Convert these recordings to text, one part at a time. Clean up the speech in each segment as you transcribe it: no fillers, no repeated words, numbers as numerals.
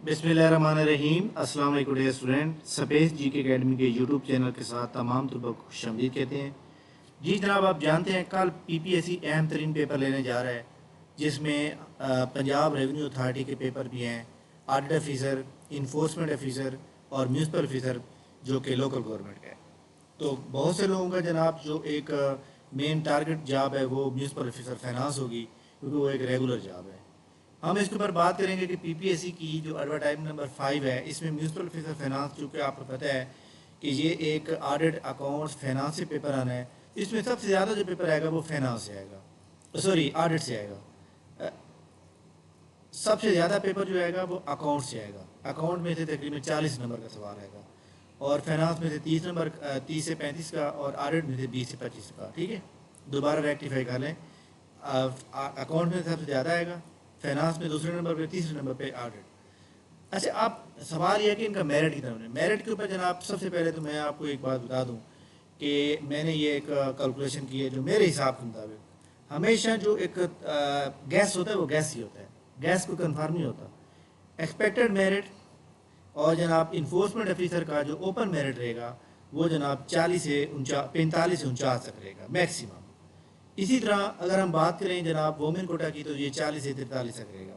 बिस्मिल्लाहिर्रहमानिर्रहीम। अस्सलाम वालेकुम डियर स्टूडेंट। स्पेस जी के एकेडमी के यूट्यूब चैनल के साथ तमाम तलबा को खुशामदीद कहते हैं। जी जनाब, आप जानते हैं कल पीपीएससी अहम तरीन पेपर लेने जा रहा है, जिसमें पंजाब रेवेन्यू अथॉरिटी के पेपर भी हैं, ऑडिट ऑफिसर, इन्फोर्समेंट ऑफिसर और म्यूनसिपल ऑफिसर जो कि लोकल गवर्नमेंट का है। तो बहुत से लोगों का जनाब जो एक मेन टारगेट जॉब है वो म्यूनसिपल ऑफिसर फाइनेंस होगी, क्योंकि वो एक रेगुलर जॉब है। हम इसके ऊपर बात करेंगे कि पीपीएससी की जो एडवर्टाइजमेंट नंबर 5 है, इसमें म्यूनसिपल ऑफिसर फाइनेंस, चूँकि आपको पता है कि ये एक ऑडिट अकाउंट्स फाइनेंस से पेपर आना है, इसमें सबसे ज़्यादा जो पेपर आएगा वो फाइनेंस से आएगा, सॉरी ऑडिट से आएगा। सबसे ज़्यादा पेपर जो आएगा वो अकाउंट से आएगा। अकाउंट में से तकरीबन 40 नंबर का सवाल आएगा, और फाइनेंस में से 30 से 35 का, और ऑडिट में से 20 से 25 का। ठीक है, दोबारा रेक्टिफाई कर लें। अकाउंट में सबसे ज़्यादा आएगा, फाइनेंस में दूसरे नंबर पे, तीसरे नंबर पे ऑडिट। अच्छा, आप सवाल यह है कि इनका मेरिट कितना है। मेरिट के ऊपर जनाब सबसे पहले तो मैं आपको एक बात बता दूं कि मैंने ये एक कैलकुलेशन की है जो मेरे हिसाब के मुताबिक। हमेशा जो एक गैस होता है वो गैस ही होता है, गैस को कन्फर्म नहीं होता। एक्सपेक्टेड मेरिट और जनाब इन्फोर्समेंट ऑफिसर का जो ओपन मेरिट रहेगा वो जनाब 45 से 49 तक रहेगा मैक्सिमम। इसी तरह अगर हम बात करें जनाब वोमेन कोटा की, तो ये 40 से 43 तक रहेगा।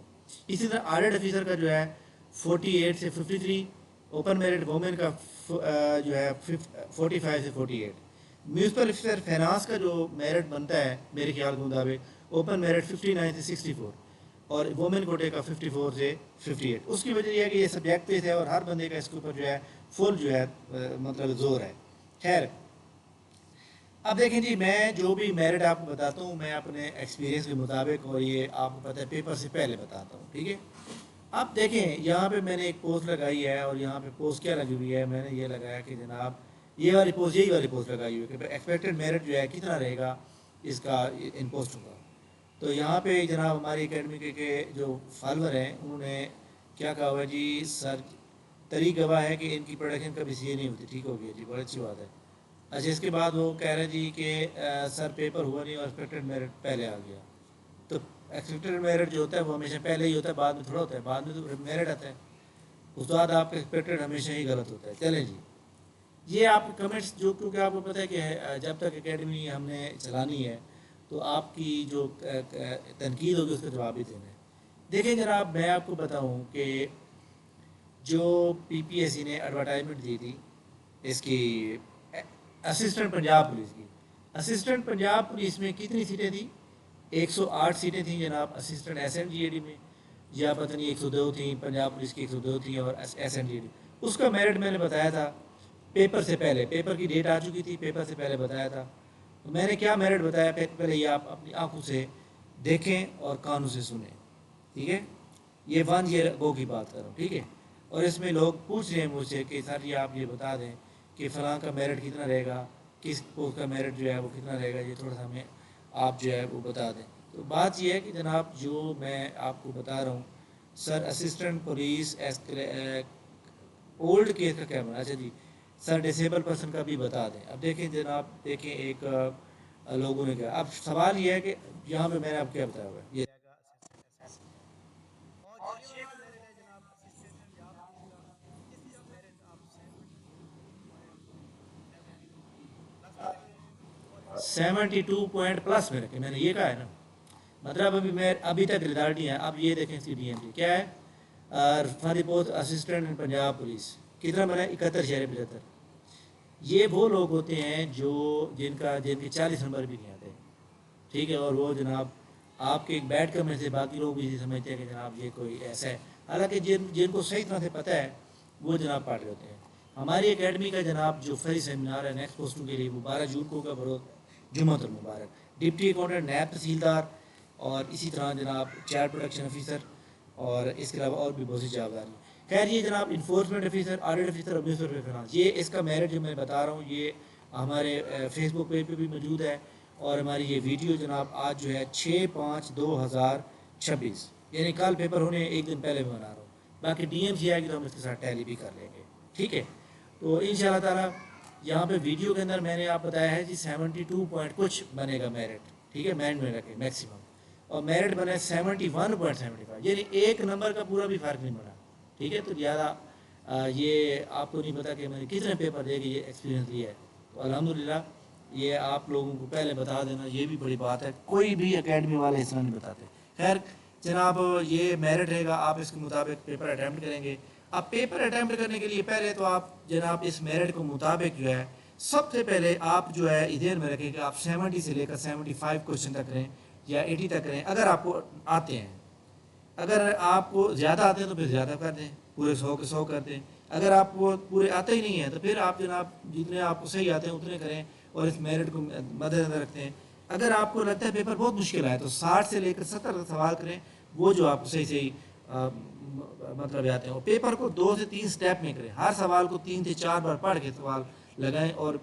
इसी तरह ऑडिट ऑफिसर का जो है 48 से 53, ओपन मेरिट वोमेन का जो है 45 से 48। म्यूनसिपल ऑफिसर फाइनेंस का जो मेरिट बनता है मेरे ख्याल के मुताबिक, ओपन मेरिट 59 से 64, और वोमेन कोटे का 54 से 58। उसकी वजह यह है कि ये सब्जेक्ट बेस्ड है और हर बंदे का इसके ऊपर जो है फुल जो है मतलब जोर है। खैर, अब देखें जी, मैं जो भी मेरिट आपको बताता हूँ मैं अपने एक्सपीरियंस के मुताबिक, और ये आपको पता है पेपर से पहले बताता हूँ। ठीक है, अब देखें यहाँ पे मैंने एक पोस्ट लगाई है, और यहाँ पे पोस्ट क्या लगी हुई है, मैंने ये लगाया कि जनाब ये वाली पोस्ट, यही वाली पोस्ट लगाई हुई है कि एक्सपेक्टेड मेरिट जो है कितना रहेगा इसका इन पोस्टों का। तो यहाँ पे जनाब हमारी अकेडमी के जो फॉलोअर हैं उन्होंने क्या कहा हुआ है जी, सर तरीक गवाह है कि इनकी प्रोडक्शन कभी सी नहीं होती। ठीक हो गया जी, बड़ी अच्छी बात है। अच्छा, इसके बाद वो कह रहे जी कि सर पेपर हुआ नहीं और एक्सपेक्टेड मेरिट पहले आ गया। तो एक्सपेक्टेड मेरिट जो होता है वो हमेशा पहले ही होता है, बाद में थोड़ा होता है। बाद में तो मेरिट आता है, उस बाद आपका एक्सपेक्टेड हमेशा ही गलत होता है। चलें जी, ये आप कमेंट्स जो, क्योंकि आपको पता है कि जब तक एकेडमी हमने चलानी है तो आपकी जो तनकीद होगी उसका जवाब ही देना है। देखें जनाब, मैं आपको बताऊँ कि जो पीपीएससी ने एडवर्टाइजमेंट दी थी इसकी असिस्टेंट पंजाब पुलिस की, असिस्टेंट पंजाब पुलिस में कितनी सीटें थी? 108 सीटें थी जनाब असिस्टेंट एसएनजीएडी में, या पता नहीं 102 थी, पंजाब पुलिस की 102 थी, और एसएनजीएडी। उसका मेरिट मैंने बताया था पेपर से पहले, पेपर की डेट आ चुकी थी, पेपर से पहले बताया था। तो मैंने क्या मेरिट बताया पहले ये आप अपनी आंखों से देखें और कानों से सुने। ठीक है, ये 1 ईयर अगो की बात कर रहा हूँ। ठीक है, और इसमें लोग पूछ रहे हैं मुझसे कि सर ये आप ये बता दें कि फ़लाँ का मेरिट कितना रहेगा, किस पोस्ट का मेरिट जो है वो कितना रहेगा, ये थोड़ा सा हमें आप जो है वो बता दें। तो बात ये है कि जनाब जो मैं आपको बता रहा हूँ, sir assistant police old case का क्या बना। अच्छा जी, सर डिसेबल पर्सन का भी बता दें। अब देखें जनाब, देखें एक लोगों ने क्या, अब सवाल ये है कि यहाँ पे मैंने आपको क्या बताया हुआ है, ये और ये जो मेरिट है जनाब असिस्टेंट पंजाब पुलिस का, इसका मेरिट आप 72 पॉइंट प्लस में रखें। मैंने ये कहा है ना, मतलब अभी तक रिजल्ट नहीं है। अब ये देखें इसकी डीएमडी क्या है, for post assistant in Punjab police कितना बना है, 71/75। ये वो लोग होते हैं जो जिनके 40 नंबर भी नहीं आते। ठीक है, और वो जनाब आपके एक बैठ कमेंट से बाकी लोग भी समझते हैं कि जनाब ये कोई ऐसा है, हालांकि जिनको सही तरह से पता है वो जनाब पढ़ रहे होते हैं। हमारी एकेडमी का जनाब जो फ्री सेमिनार है नेक्स्ट पोस्टों के लिए, वो 12 जून को का बरोज जुम्मतुल मुबारक, डिप्टी अकाउंटेंट, नायब तहसीलदार, और इसी तरह जनाब चाइल्ड प्रोटेक्शन ऑफिसर, और इसके अलावा और भी बहुत सी जवाबदारी। खैर, ये जनाब enforcement officer, audit officer, officer finance, ये इसका मेरिट जो मैं बता रहा हूँ ये हमारे फेसबुक पेज पे भी मौजूद है, और हमारी ये वीडियो जनाब आज जो है 6/5/2026 यानी कल पेपर होने एक दिन पहले मैं बना रहा हूँ। बाकी डीएमसी आएगी तो हम इसके साथ टैली भी कर लेंगे। ठीक है, तो इंशाल्लाह ताला यहाँ पे वीडियो के अंदर मैंने आप बताया है जी 72 पॉइंट कुछ बनेगा मेरिट। ठीक है, मेरिट में रखें मैक्सिमम, और मेरिट बने 71.75, यानी एक नंबर का पूरा भी फर्क नहीं पड़ा। ٹھیک ہے. تو لہٰذا یہ آپ کو نہیں پتا کہ میں نے کتنے پیپر دے کے یہ ایکسپیرینس لیا ہے. تو الحمدللہ یہ آپ لوگوں کو پہلے بتا دینا یہ بھی بڑی بات ہے. کوئی بھی اکیڈمی والے اس طرح نہیں بتاتے. خیر جناب یہ میرٹ رہے گا, آپ اس کے مطابق پیپر اٹیمپٹ کریں گے. اب پیپر اٹیمپٹ کرنے کے لیے پہلے تو آپ جناب اس میرٹ کو مطابق جو ہے سب سے پہلے آپ جو ہے ادھر میں رکھیں کہ آپ 70 سے لے کر 75 کوشچن تک کریں یا 80 تک کریں اگر آپ کو آتے ہیں. اگر آپ کو زیادہ آتے ہیں تو پھر زیادہ کر دیں, پورے 100 کے 100 کر دیں. اگر آپ کو پورے آتے ہی نہیں ہیں تو پھر آپ جناب جتنے آپ کو صحیح آتے ہیں اتنے کریں اور اس میرٹ کو مد نظر رکھتے ہیں. اگر آپ کو لگتا ہے پیپر بہت مشکل ہے تو 60 سے لے کر 70 تک سوال کریں, وہ جو آپ کو صحیح مطلب آتے ہیں. اور پیپر کو 2 سے 3 سٹیپ میں کریں, ہر سوال کو 3 سے 4 بار پڑھ کے سوال لگائیں. اور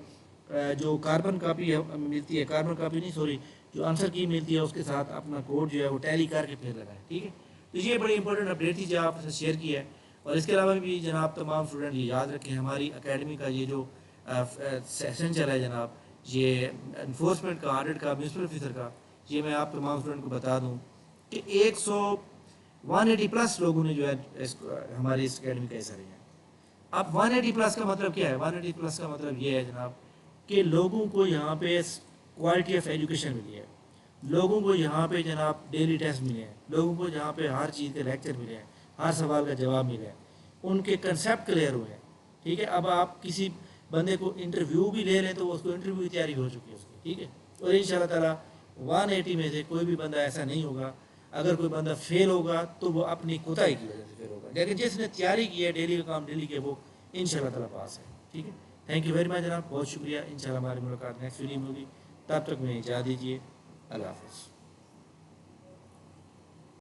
جو کاربن کاپی ملتی ہے, کاربن کاپی نہیں سوری, جو آنسر کی ملتی ہے اس کے ساتھ اپنا کوڈ جو ہے وہ ٹیلی کر کے پھر لگائیں. ٹھیک ہے. تو یہ بڑی امپورٹنٹ اپڈیٹ تھی جو آپ سے شیئر کی ہے. اور اس کے علاوہ بھی جناب تمام اسٹوڈنٹ یہ یاد رکھیں ہماری اکیڈمی کا یہ جو سیشن چلا ہے جناب, یہ انفورسمنٹ کا, آڈٹ کا, میونسپل آفیسر کا, یہ میں آپ تمام اسٹوڈنٹ کو بتا دوں کہ 180 پلس لوگوں نے جو ہے ہماری اس اکیڈمی کا حصہ لیا ہے. اب 180 پلس کا مطلب کیا ہے؟ 180 پلس کا مطلب یہ ہے جناب کہ لوگوں کو یہاں پہ کوالٹی آف ایجوکیشن ملی ہے, لوگوں کو یہاں پہ جناب ڈیلی ٹیسٹ ملے ہیں, لوگوں کو یہاں پہ ہر چیز کے لیکچر ملے ہیں, ہر سوال کا جواب ملا ہے, ان کے کنسیپٹ کلیئر ہوئے ہیں. ٹھیک ہے. اب آپ کسی بندے کو انٹرویو بھی لے لیں تو اس کو انٹرویو کی تیاری ہو چکی ہے اس کی. ٹھیک ہے. اور ان شاء اللہ تعالیٰ 180 میں سے کوئی بھی بندہ ایسا نہیں ہوگا. اگر کوئی بندہ فیل ہوگا تو وہ اپنی کوتاہی کی وجہ سے فیل ہوگا, لیکن جس نے تیاری کی ہے, ڈیلی کا کام ڈیلی کے, وہ ان شاء اللہ تعالیٰ پاس ہے. ٹھیک ہے. تھینک یو ویری مچ جناب, بہت شکریہ. ان شاء اللہ ہماری ملاقات نیکسٹ ویڈیو میں ہوگی. تب تک میں اجازت دیجیے. اللہ حافظ.